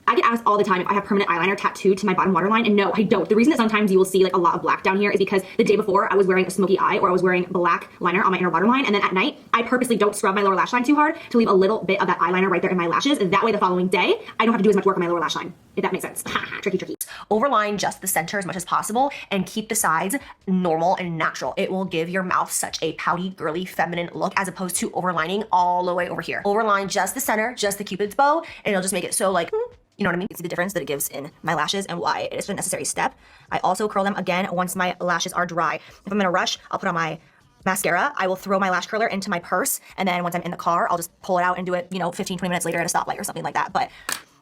I get asked all the time if I have permanent eyeliner tattooed to my bottom waterline, and no, I don't. The reason that sometimes you will see like a lot of black down here is because the day before I was wearing a smoky eye, or I was wearing black liner on my inner waterline, and then at night I purposely don't scrub my lower lash line too hard to leave a little bit of that eyeliner right there in my lashes. That way the following day I don't have to do as much work on my lower lash line, if that makes sense. Tricky. Overline just the center as much as possible and keep the sides normal and natural. It will give your mouth such a pouty, girly, feminine look as opposed to overlining all the way over here. Overline just the center, just the cupid's bow, and it'll just make it so like, you know what I mean? You see the difference that it gives in my lashes and why it is a necessary step. I also curl them again once my lashes are dry. If I'm in a rush, I'll put on my mascara. I will throw my lash curler into my purse, and then once I'm in the car, I'll just pull it out and do it, 15, 20 minutes later at a stoplight or something like that. But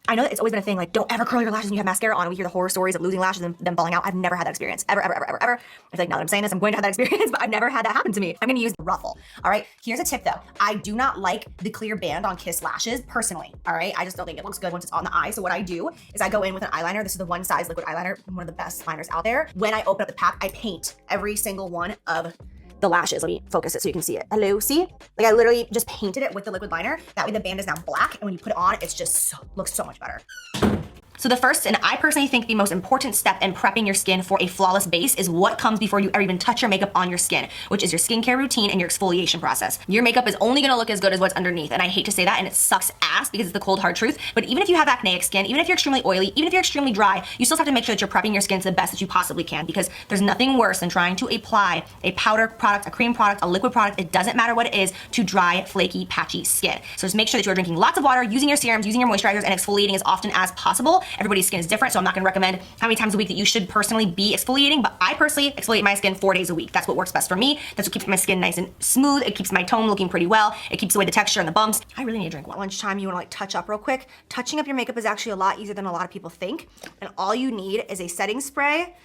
I know that it's always been a thing, like, don't ever curl your lashes when you have mascara on. We hear the horror stories of losing lashes and them falling out. I've never had that experience. Ever. I feel like now that I'm saying this, I'm going to have that experience, but I've never had that happen to me. I'm gonna use the ruffle. All right, here's a tip though. I do not like the clear band on Kiss lashes personally, all right? I just don't think it looks good once it's on the eye. So what I do is I go in with an eyeliner. This is the One Size liquid eyeliner, one of the best liners out there. When I open up the pack, I paint every single one of the lashes. Let me focus it so you can see it. Hello, see? Like I literally just painted it with the liquid liner. That way the band is now black, and when you put it on, it's just looks so much better. So the first, and I personally think the most important step in prepping your skin for a flawless base is what comes before you ever even touch your makeup on your skin, which is your skincare routine and your exfoliation process. Your makeup is only gonna look as good as what's underneath, and I hate to say that, and it sucks ass because it's the cold hard truth, but even if you have acneic skin, even if you're extremely oily, even if you're extremely dry, you still have to make sure that you're prepping your skin to the best that you possibly can, because there's nothing worse than trying to apply a powder product, a cream product, a liquid product, it doesn't matter what it is, to dry, flaky, patchy skin. So just make sure that you're drinking lots of water, using your serums, using your moisturizers, and exfoliating as often as possible. Everybody's skin is different, so I'm not gonna recommend how many times a week that you should personally be exfoliating, but I personally exfoliate my skin 4 days a week. That's what works best for me. That's what keeps my skin nice and smooth. It keeps my tone looking pretty well. It keeps away the texture and the bumps. I really need to drink water. Lunchtime, you wanna like touch up real quick. Touching up your makeup is actually a lot easier than a lot of people think. And all you need is a setting spray,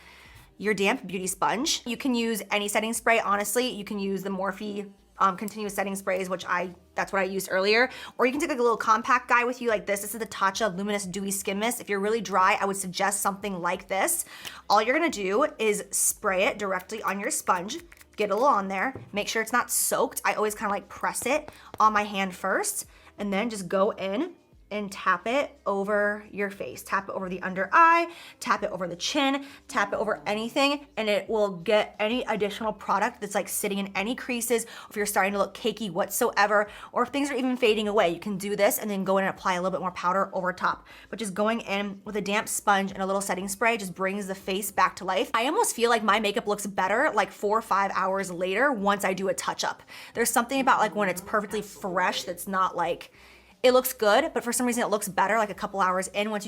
your damp beauty sponge. You can use any setting spray, honestly. You can use the Morphe continuous setting sprays, which that's what I used earlier. Or you can take like a little compact guy with you like this. This is the Tatcha Luminous Dewy Skin Mist. If you're really dry, I would suggest something like this. All you're gonna do is spray it directly on your sponge, get a little on there, make sure it's not soaked. I always kind of like press it on my hand first, and then just go in and tap it over your face. Tap it over the under eye, tap it over the chin, tap it over anything, and it will get any additional product that's like sitting in any creases, if you're starting to look cakey whatsoever, or if things are even fading away. You can do this and then go in and apply a little bit more powder over top. But just going in with a damp sponge and a little setting spray just brings the face back to life. I almost feel like my makeup looks better like 4 or 5 hours later once I do a touch up. There's something about like when it's perfectly fresh that's not like, it looks good, but for some reason it looks better like a couple hours in once you